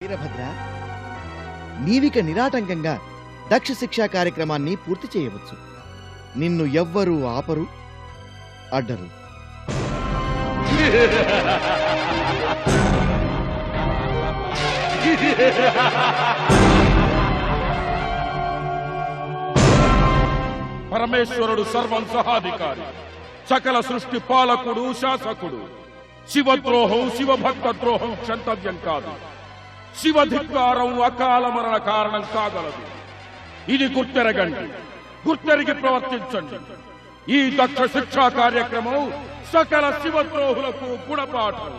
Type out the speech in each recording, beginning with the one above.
వీరభద్ర, నీవిక నిరాటంకంగా దక్ష శిక్షా కార్యక్రమాన్ని పూర్తి చేయవచ్చు. నిన్ను ఎవ్వరూ ఆపరు, అడ్డరు. పరమేశ్వరుడు సర్వం సహాధికారి, సకల సృష్టి పాలకుడు, శాసకుడు. శివద్రోహం, శివభక్త ద్రోహం క్షంతవ్యం కాదు. శివధిక్కారం అకాల మరణ కారణం కాగలదు. ఇది గుర్తెరగండి, గుర్తెరిగి ప్రవర్తించండి. ఈ దక్ష శిక్షా కార్యక్రమం సకల శివద్రోహులకు గుణపాఠం.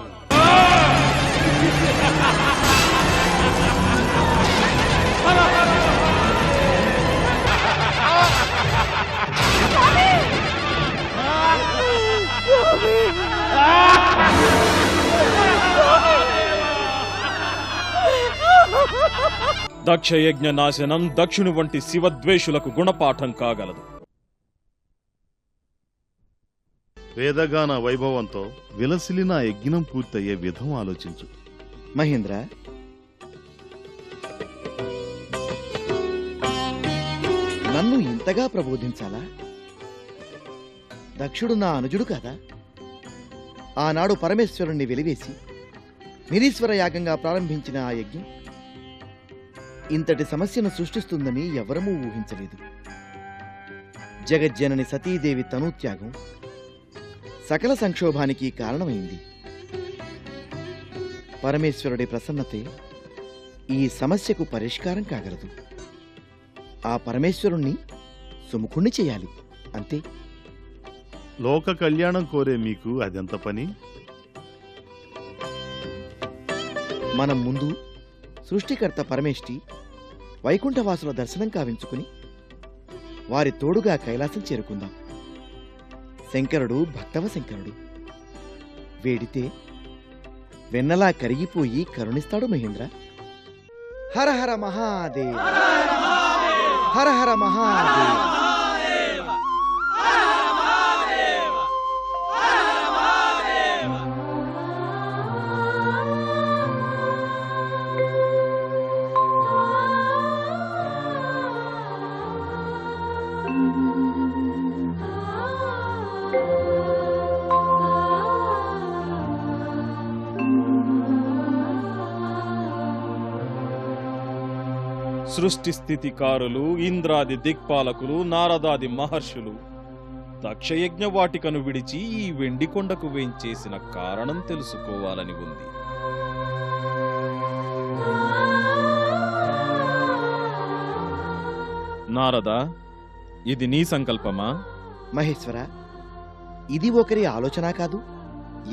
దక్ష యజ్ఞ నాశనం దక్షుని వంటి శివద్వేషులకు గుణపాఠం కాగలదు. వేదగాన వైభవంతో విలసిలిన యజ్ఞం పూర్తయ్యే విధం ఆలోచించు. మహేంద్ర, నన్ను ఇంతగా ప్రబోధించాలా? దక్షుడు నా అనుజుడు కాదా? ఆనాడు పరమేశ్వరుణ్ణి వెలివేసి నిరీశ్వర యాగంగా ప్రారంభించిన ఆ యజ్ఞం ఇంతటి సమస్యను సృష్టిస్తుందని ఎవరమూ ఊహించలేదు. జగజ్జనని సతీదేవి తనూత్యాగం సకల సంక్షోభానికి కారణమైంది. పరమేశ్వరుడి ప్రసన్నతే ఈ సమస్యకు పరిష్కారం కాగలదు. ఆ పరమేశ్వరుణ్ణి సుముఖుణ్ణి చేయాలి, అంతే. లోక కళ్యాణం కోరే మీకు అదెంత పని? మనం ముందు సృష్టికర్త పరమేష్టి వైకుంఠవాసుల దర్శనం కావించుకుని వారి తోడుగా కైలాసం చేరుకుందాం. శంకరుడు భక్తవ శంకరుడు, వేడితే వెన్నలా కరిగిపోయి కరుణిస్తాడు మహేంద్ర. హర హర మహాదేవ్, హర హర మహాదేవ్. సృష్టి స్థితికారులు, ఇంద్రాది దిక్పాలకులు, నారదాది మహర్షులు దక్షయజ్ఞ వాటికను విడిచి ఈ వెండి కొండకు వేంచేసిన కారణం తెలుసుకోవాలని ఉంది. నారదా, ఇది నీ సంకల్పమా? మహేశ్వర, ఇది ఒకరి ఆలోచన కాదు,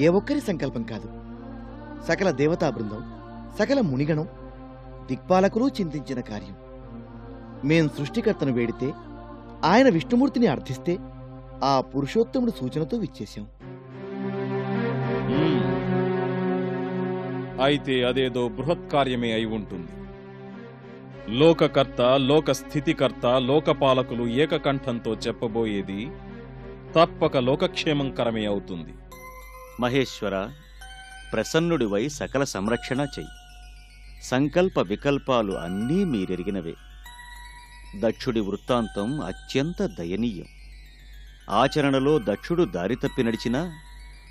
ఏ ఒక్కరి సంకల్పం కాదు. సకల దేవతా బృందం, సకల మునిగణం, దిక్పాలకులు చింతించిన కార్యం. మేం సృష్టికర్తను వేడితే ఆయన విష్ణుమూర్తిని అర్థిస్తే ఆ పురుషోత్తముడు సూచనతో విచ్చేశాం. అయితే అదేదో బృహత్కార్యమే అయి ఉంటుంది. లోకకర్త, లోక స్థితికర్త, లోకపాలకులు ఏకకంఠంతో చెప్పబోయేది తప్పక లోకక్షేమంకరమే అవుతుంది. మహేశ్వర, ప్రసన్నుడివై సకల సంరక్షణ చెయ్యి. సంకల్ప వికల్పాలు అన్నీ మీరెరిగినవే. దక్షుడి వృత్తాంతం అత్యంత దయనీయం. ఆచరణలో దక్షుడు దారి తప్పి నడిచినా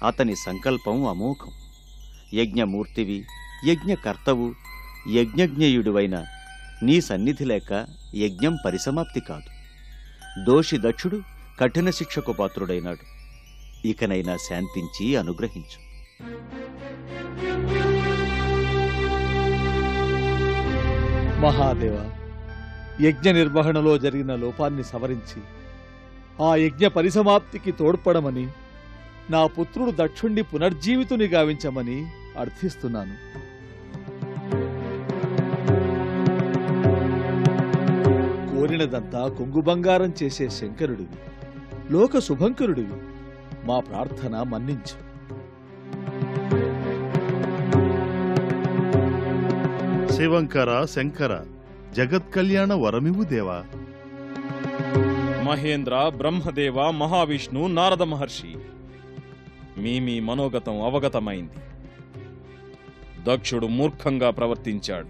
అతని సంకల్పం అమోఘం. యజ్ఞమూర్తివి, యజ్ఞకర్తవు, యజ్ఞజ్ఞేయుడివైన నీ సన్నిధి లేక యజ్ఞం పరిసమాప్తి కాదు. దోషి దక్షుడు కఠిన శిక్షకు పాత్రుడైనాడు. ఇకనైనా శాంతించి అనుగ్రహించు. మహాదేవ, యజ్ఞ నిర్వహణలో జరిగిన లోపాన్ని సవరించి ఆ యజ్ఞ పరిసమాప్తికి తోడ్పడమని, నా పుత్రుడు దక్షుణ్ణి పునర్జీవితుని గావించమని అర్థిస్తున్నాను. కోరినదంతా కొంగు బంగారం చేసే శంకరుడివి, లోక శుభంకరుడివి, మా ప్రార్థన మన్నించు. శివంకర, శంకర, జగత్కళ్యాణ వరమివు దేవా. మహేంద్ర, బ్రహ్మదేవ, మహావిష్ణు, నారద మహర్షి, మీ మనోగతం అవగతమైంది. దక్షుడు మూర్ఖంగా ప్రవర్తించాడు.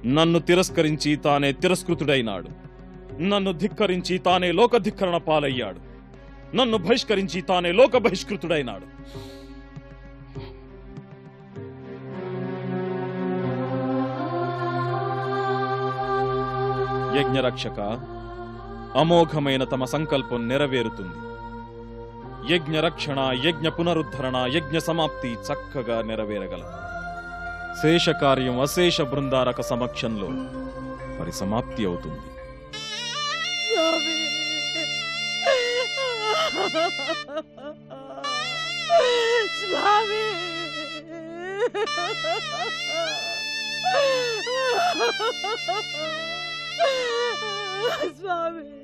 నన్ను తిరస్కరించి తానే తిరస్కృతుడైనాడు. నన్ను ధిక్కరించి తానే లోకధిక్కరణ పాలయ్యాడు. నన్ను బహిష్కరించి తానే లోక బహిష్కృతుడైనాడు. యజ్ఞరక్షక, అమోఘమైన తమ సంకల్పం నెరవేరుతుంది. యజ్ఞ రక్షణ, యజ్ఞ పునరుద్ధరణ, యజ్ఞ సమాప్తి చక్కగా నెరవేరగలదు. శేషకార్యం అశేష బృందారక సమక్షంలో పరిసమాప్తి అవుతుంది. స్వామి స్వామి స్వామి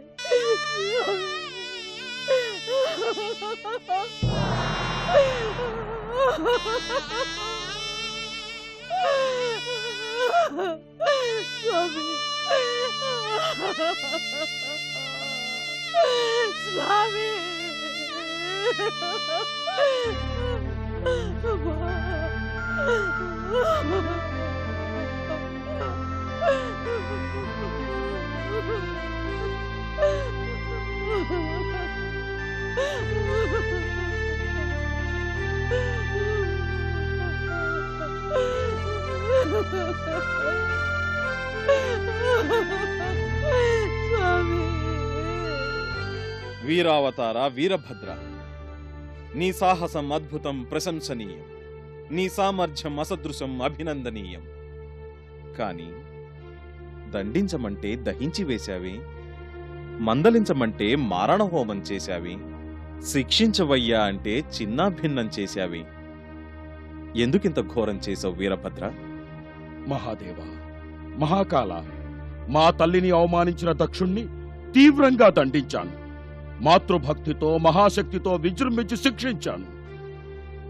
వీరావతార వీరభద్ర, నీ సాహసం అద్భుతం, ప్రశంసనీయం. నీ సామర్థ్యం అసదృశం, అభినందనీయం. కాని దండించమంటే దహించి వేశావే, మందలించమంటే మారణహోమం చేశావే, శిక్షించవయ్యా అంటే చిన్నాభిన్నం చేశావే. ఎందుకింత ఘోరం చేశావు వీరభద్ర? మహాదేవ, మహాకాల, మా తల్లిని అవమానించిన దక్షుణ్ణి తీవ్రంగా దండించాను. మాతృభక్తితో మహాశక్తితో విజృంభించి శిక్షించాను.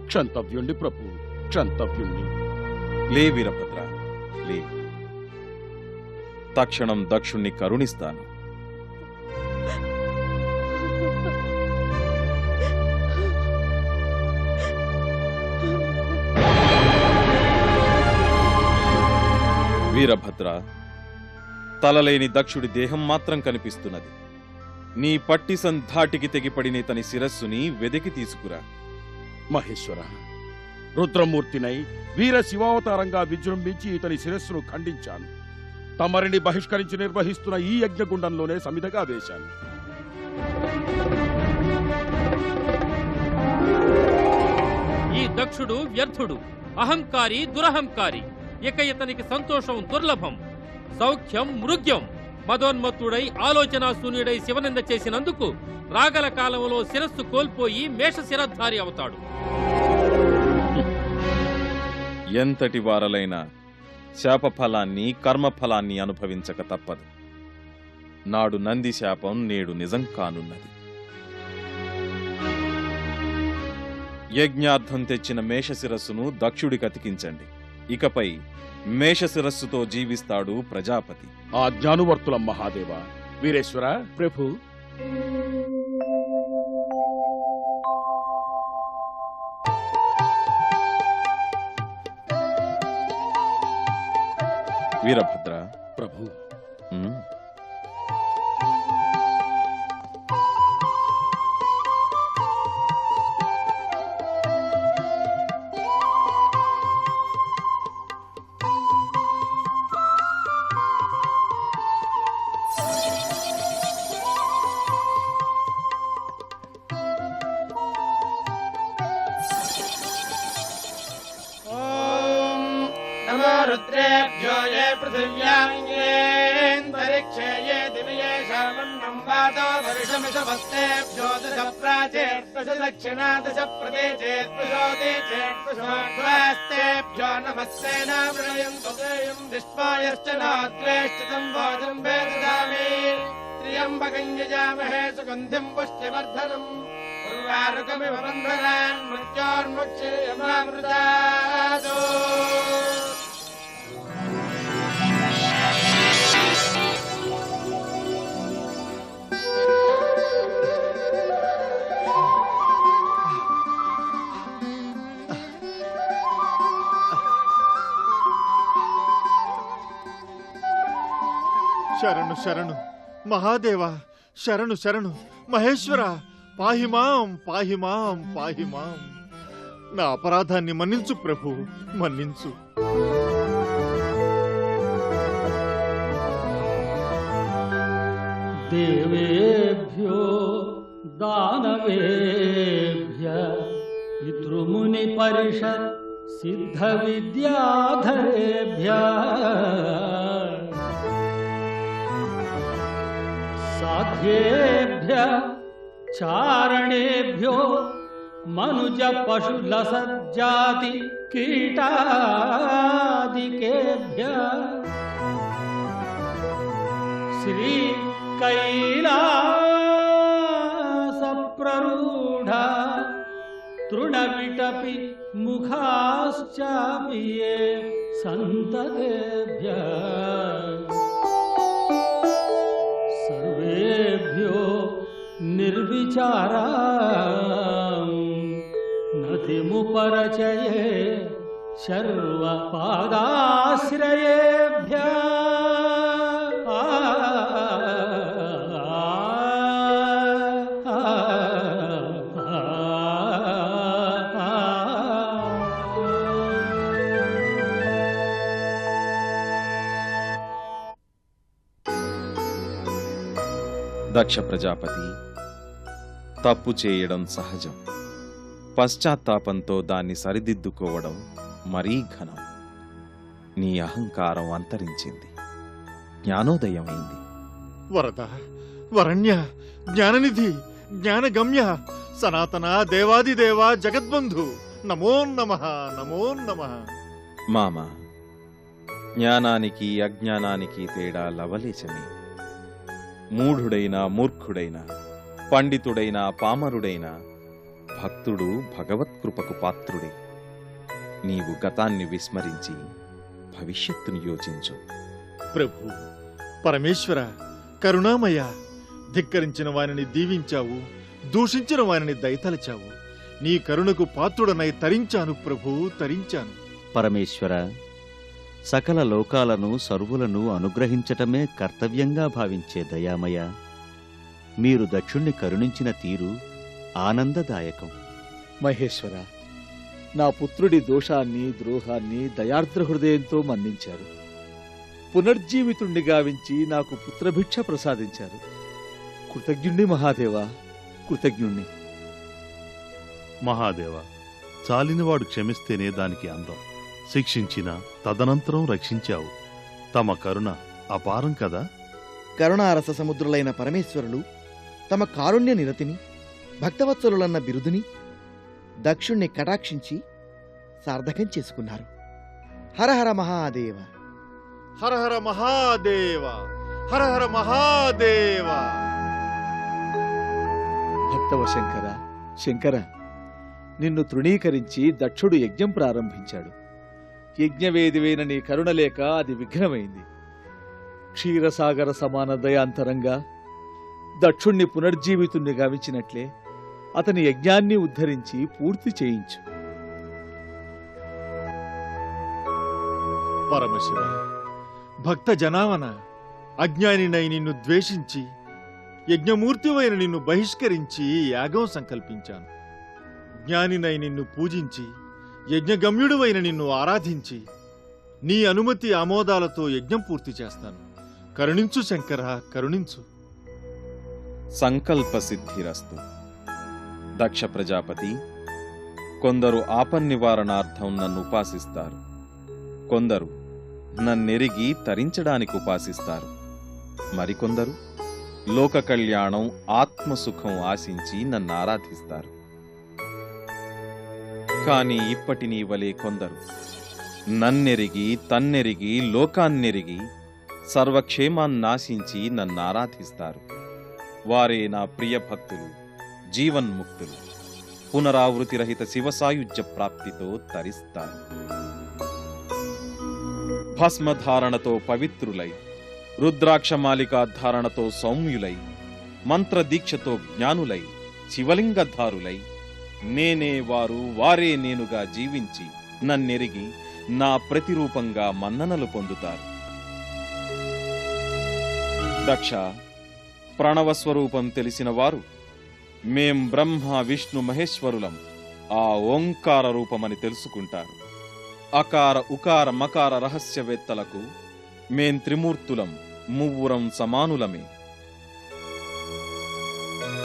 క్షంతవ్యుణ్ణి ప్రభు, క్షంతవ్యుణ్ణి. లే వీరభద్ర, లే. తక్షణం దక్షుణ్ణి కరుణిస్తాను. వీరభద్ర, తలలేని దక్షుడి దేహం మాత్రం కనిపిస్తున్నది. నీ పట్టి సంధాటికి తెగిపడిన తని శిరస్సుని వెదికి తీసుకురా. మహేశ్వర, రుద్రమూర్తినై వీర శివావతారంగా విజృంభించి ఇతని శిరస్సును ఖండించాను. తమరిని బహిష్కరించి నిర్వహిస్తున్న ఈ యజ్ఞగుండంలోనే సమిధగా వేశాను. ఈ దక్షుడు వ్యర్థుడు, అహంకారి, దురహంకారి. ఇక ఇతనికి సంతోషం దుర్లభం, సౌఖ్యం మృగ్యం. మదోన్మత్తుడై ఆలోచనాశూన్యుడై శివనింద చేసినందుకు రాగల కాలంలో శిరస్సు కోల్పోయి మేషశిరధారి అవుతాడు. ఎంతటి వారలైనా శాపఫలాన్ని, కర్మఫలాన్ని అనుభవించక తప్పదు. నాడు నంది శాపం నేడు నిజం కానున్నది. యజ్ఞార్థం తెచ్చిన మేషశిరస్సును దక్షుడికి అతికించండి. ఇకపై మేషశిరస్సుతో జీవిస్తాడు ప్రజాపతి. ఆ జ్ఞానువర్తులం మహాదేవ. వీరేశ్వర ప్రభు, వీరభద్ర ప్రభు, ఉమ్. नमो रुद्रेभ्यो ये पृथिव्याङ्गेऽन्तरिक्षे ये दिव्ये शामन्नं वातो वर्षमिषभस्तेभ्यो दश प्राचेत्पश दक्षिणा दश प्रदेचेत्पशोदीचेत्पशोऽध्वास्तेभ्यो नमस्ते नामृणयन्तु देयं दिष्पायश्च नाद्वेष्टितं भोजं वेददामि त्र्यम्बकं यजामहे सुगन्धिं पुष्टिवर्धनम् उर्वारुकमिव बन्धनान् मृत्योर्मुक्षीयमामृतादो శరణు శరణు మహాదేవ, శరణు శరణు మహేశ్వర, పాహిమాం పాహిమాం పాహిమాం. నా అపరాధాన్ని మన్నించు ప్రభు, మన్నించు. దేవేభ్యో దానవేభ్య పితృముని పరిషత్ సిద్ధ విద్యాధరేభ్య సాధ్యేభ్య చారణేభ్యో మనుజ పశులసజ్జాతి కీటాదికేభ్య శ్రీ కైలాస ప్రరూఢ తృణవిటపి ముఖాశ్చాపియే సంతతేభ్య సర్వేభ్యో నిర్విచారా నతిముపరచయే శర్వ పాదాశ్రయేభ్య దక్ష ప్రజాపతి, తప్పు చేయడం సహజం. పశ్చాత్తాపంతో దాన్ని సరిదిద్దుకోవడం మరీ ఘనం. నీ అహంకారం అంతరించింది, జ్ఞానోదయమైంది. వరద, వరణ్య, జ్ఞాననిధి, జ్ఞానగమ్య, సనాతన దేవాదిదేవ జగద్బంధు, నమో నమః, నమో నమః. మామ, జ్ఞానానికి అజ్ఞానానికి తేడా లవలేశమే. మూఢుడైనా మూర్ఖుడైనా, పండితుడైనా పామరుడైనా భక్తుడు భగవత్కృపకు పాత్రుడే. నీవు గతాన్ని విస్మరించి భవిష్యత్తును యోచించు. ప్రభు, పరమేశ్వర, కరుణామయ, ధిక్కరించిన వారిని దీవించావు, దూషించిన వారిని దయతలచావు. నీ కరుణకు పాత్రుడనై తరించాను ప్రభు, తరించాను. పరమేశ్వర, సకల లోకాలను సర్వులను అనుగ్రహించటమే కర్తవ్యంగా భావించే దయామయ, మీరు దక్షుణ్ణి కరుణించిన తీరు ఆనందదాయకం. మహేశ్వర, నా పుత్రుడి దోషాన్ని ద్రోహాన్ని దయార్ద్ర హృదయంతో మన్నించారు. పునర్జీవితుణ్ణి గావించి నాకు పుత్రభిక్ష ప్రసాదించారు. కృతజ్ఞుణ్ణి మహాదేవా, కృతజ్ఞుణ్ణి. మహాదేవ, చాలినవాడు క్షమిస్తేనే దానికి అందం. శిక్షించిన తదనంతరం రక్షించావు. తమ కరుణ అపారం కదా. కరుణారస సముద్రులైన పరమేశ్వరులు తమ కారుణ్య నిరతిని, భక్తవత్సలులన్న బిరుదుని దక్షుణ్ణి కటాక్షించి సార్థకం చేసుకున్నారు. హరహర మహాదేవ, హరహర మహాదేవ, హరహర మహాదేవ. భక్తవ శంకర, శంకర, నిన్ను తృణీకరించి దక్షుడు యజ్ఞం ప్రారంభించాడు. యజ్ఞవేదివైన నీ కరుణ లేక అది విఘ్నమైంది. క్షీరసాగర సమాన దయాంతరంగా దక్షుణ్ణి పునర్జీవితుణ్ణి గావించినట్లే అతని యజ్ఞాన్ని ఉద్ధరించి పూర్తి చేయించు. పరమశివ, భక్త జనావన, అజ్ఞానినై నిన్ను ద్వేషించి యజ్ఞమూర్తివైన నిన్ను బహిష్కరించి యాగం సంకల్పించాను. జ్ఞానినై నిన్ను పూజించి యజ్ఞగమ్యుడువైన నిన్ను ఆరాధించి నీ అనుమతి ఆమోదాలతో యజ్ఞం పూర్తి చేస్తాను. కరుణించు శంకర, కరుణించు. సంకల్ప సిద్ధిరస్తు. దక్ష ప్రజాపతి, కొందరు ఆపన్నివారణార్థం నన్ను ఉపాసిస్తారు, కొందరు నన్నెరిగి తరించడానికి ఉపాసిస్తారు, మరికొందరు లోక కళ్యాణం ఆత్మసుఖం ఆశించి నన్ను ఆరాధిస్తారు. కాని ఇప్పటి నీ వలె కొందరు నన్నెరిగి తన్నెరిగి లోకాన్నెరిగి సర్వక్షేమాన్నాశించి నన్ను ఆరాధిస్తారు. వారే నా ప్రియ భక్తులు, జీవన్ముక్తులు, పునరావృతిరహిత శివసాయుజ్య ప్రాప్తితో తరిస్తారు. భస్మధారణతో పవిత్రులై, రుద్రాక్షమాలికాధారణతో సౌమ్యులై, మంత్రదీక్షతో జ్ఞానులై, శివలింగధారులై, నేనే వారు వారే నేనుగా జీవించి నన్నెరిగి నా ప్రతిరూపంగా మన్ననలు పొందుతారు. దక్ష, ప్రణవ స్వరూపం తెలిసిన వారు మేం బ్రహ్మ విష్ణు మహేశ్వరులం ఆ ఓంకార రూపమని తెలుసుకుంటారు. అకార ఉకార మకార రహస్యవేత్తలకు మేం త్రిమూర్తులం, మువ్వురం సమానులమే.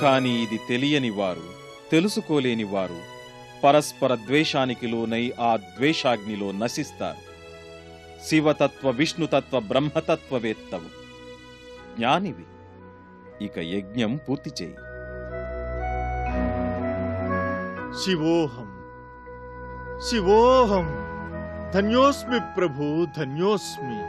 కాని ఇది తెలియని వారు, తెలుసుకోలేని వారు పరస్పర ద్వేషానికి లోనై ఆ ద్వేషాగ్నిలో నశిస్తారు. శివతత్వ విష్ణుతత్వ బ్రహ్మతత్వవేత్తవు, జ్ఞానివి. ఇక యజ్ఞం పూర్తి చేయి. శివోహం శివోహం ధన్యోస్మి ప్రభు ధన్యోస్మి.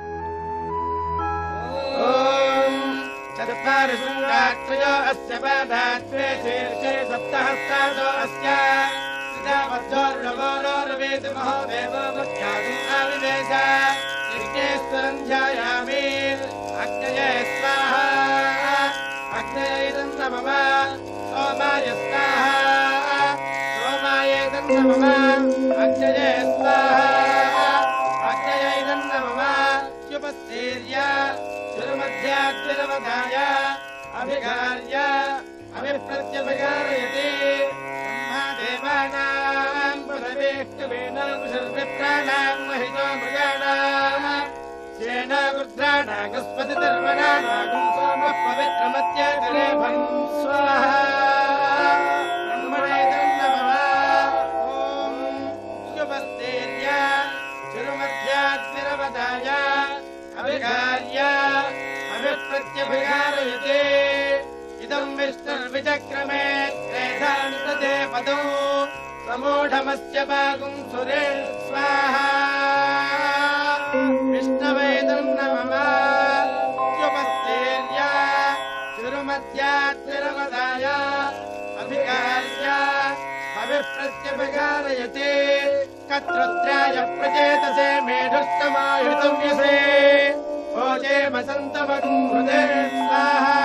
చత్వారి శృంగాత్రయో అస్య పాదాత్వే శీర్షే సప్తహస్తాదో అస్య సదావద్ధోర్ణవోరోరవేతి మహోదేవో మధ్యాగం ఆవివేశ యజ్ఞేశ్వరం ధ్యాయామి. అగ్నయే స్వాహా అగ్నయేదం నమః. సోమాయ స్వాహా సోమాయేదం నమః. అగ్నయే స్వాహా అగ్నయేదం నమః. యుపస్థీర్య తిరుమధ్యాగ్నిరవధాయ అభిగార్య అభిప్రత్యభిగారయతి. బ్రహ్మదేవానాం పరమేష్ఠవేనాం సర్వప్రాణాం మహితో మృగాణాం సేన రుద్రాణాగస్పతి ధర్మణానాగం సోమః పవిత్రమత్యగరేభం స్వాహా. బ్రహ్మణేదం నమః. ఓం శుభస్థీర్య తిరుమధ్యాగ్నిరవధాయ అభిగార్య అభిప్రత్యభిగారయతి. ఇదం విష్ణుర్విచక్రమే త్రేధాని తదే పదౌ సమూఢమస్య భాగం సురే స్వాహా. విష్ణవేదం నమః. యుపస్థీర్య తిరుమధ్యాగ్నిరవధాయ అభిగార్య అభిప్రత్యభిగారయతి. కర్తృత్రాయ ప్రచేతసే మేఢుష్టమాయుధం యసే ఓజే వసంతమగం హృదే స్వాహా.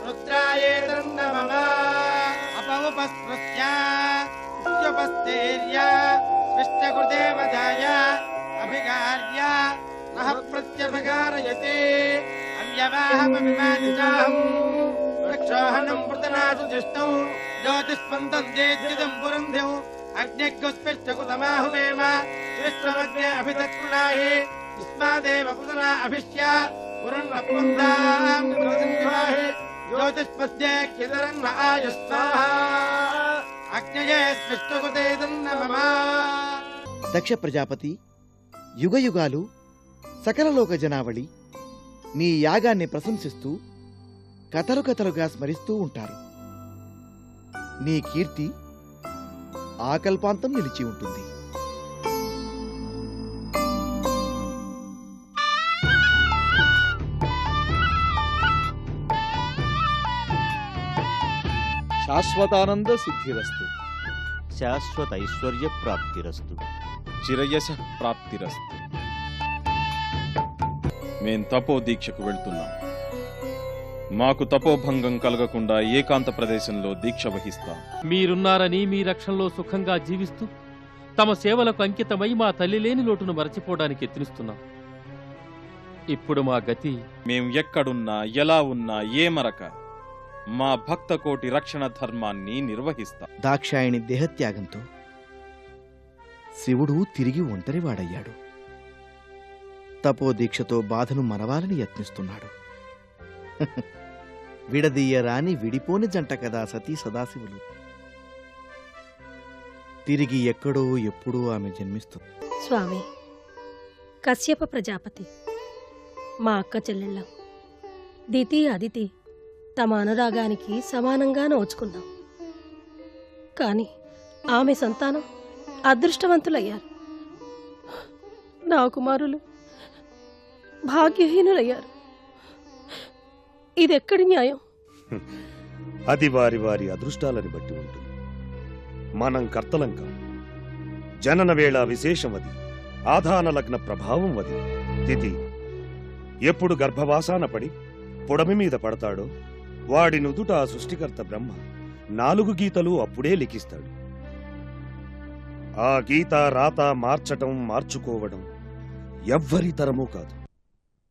రుద్రాయేదం నమః. అపముపస్పృత్య ఉపస్థీర్య విష్ణుకృతే వధాయ అభిగార్య నః ప్రత్యభిగారయతి. అవ్యవాహమభిమానిచాహం వృక్షోహనం వృతనాశు జిష్టౌ జ్యోతిష్పంతం జేద్యుదం పురంధ్యౌ అగ్నిగ్స్పిష్టకుతమాహుమేమ. విశ్వమగ్నే అభితత్కుణాహి ఇస్మాదేవ పునరా అభిష్య పురుణ్రపుందాం ప్రసంధ్వాహి జ్యోతిష్పస్యే కిదరన్న ఆయుస్వాహా. అగ్నయే స్పష్టకుతేదం నమః. దక్ష ప్రజాపతి యుగయుగాలు సకల లోక జనావళి నీ యాగాన్ని ప్రశంసిస్తూ కతరుకతరుగా స్మరిస్తూ ఉంటారు. నీ కీర్తి ఆకల్పాంతం నిలిచి ఉంటుంది. శాశ్వతానంద సిద్ధిరస్తు. శాశ్వత ఐశ్వర్య ప్రాప్తిరస్తు. చిరయశ ప్రాప్తిరస్తు. మేం తపో దీక్షకు వెళ్తున్నాం. మాకు తపోభంగం కలగకుండా ఏకాంత ప్రదేశంలో దీక్ష వహిస్తాం. మీరున్నారని మీ రక్షణలో సుఖంగా జీవిస్తూ తమ సేవలకు అంకితమై మా తల్లి లేని లోటును మరచిపోవడానికి యత్నిస్తున్నాం. ఇప్పుడు మా గతి. మేం ఎక్కడున్నా ఎలా ఉన్నా ఏమరక మా భక్త కోటి రక్షణ ధర్మాన్ని నిర్వహిస్తాం. దాక్షాయణి దేహత్యాగంతో శివుడు తిరిగి ఒంటరివాడయ్యాడు. తపోదీక్షతో బాధను మరవాలని యత్నిస్తున్నాడు. విడదీయరాని విడిపోని జంట కదా సతీ సదాశివులు. తిరిగి ఎక్కడో ఎప్పుడూ ఆమె జన్మిస్తుంది. స్వామి, కశ్యప ప్రజాపతి మా అక్క చెల్లెళ్ళం. దితి అదితి తమ అనురాగానికి సమానంగా నోచుకున్నాం. కాని ఆమె సంతానం అదృష్టవంతులయ్యారు. నా కుమారులు భాగ్యహీనులయ్యారు. ఇదెక్కడి న్యాయం? అది వారి వారి అదృష్టాలని బట్టి ఉంటుంది. మనం కర్తలం కాదు. జనన వేళ విశేషం అది. ఆధాన లగ్న ప్రభావం అది. తిథి ఎప్పుడు గర్భవాసాన పడి పొడమి మీద పడతాడో వాడి నుదుట ఆ సృష్టికర్త బ్రహ్మ 4 గీతలు అప్పుడే లిఖిస్తాడు. ఆ గీత రాత మార్చటం మార్చుకోవడం ఎవ్వరి తరమూ కాదు.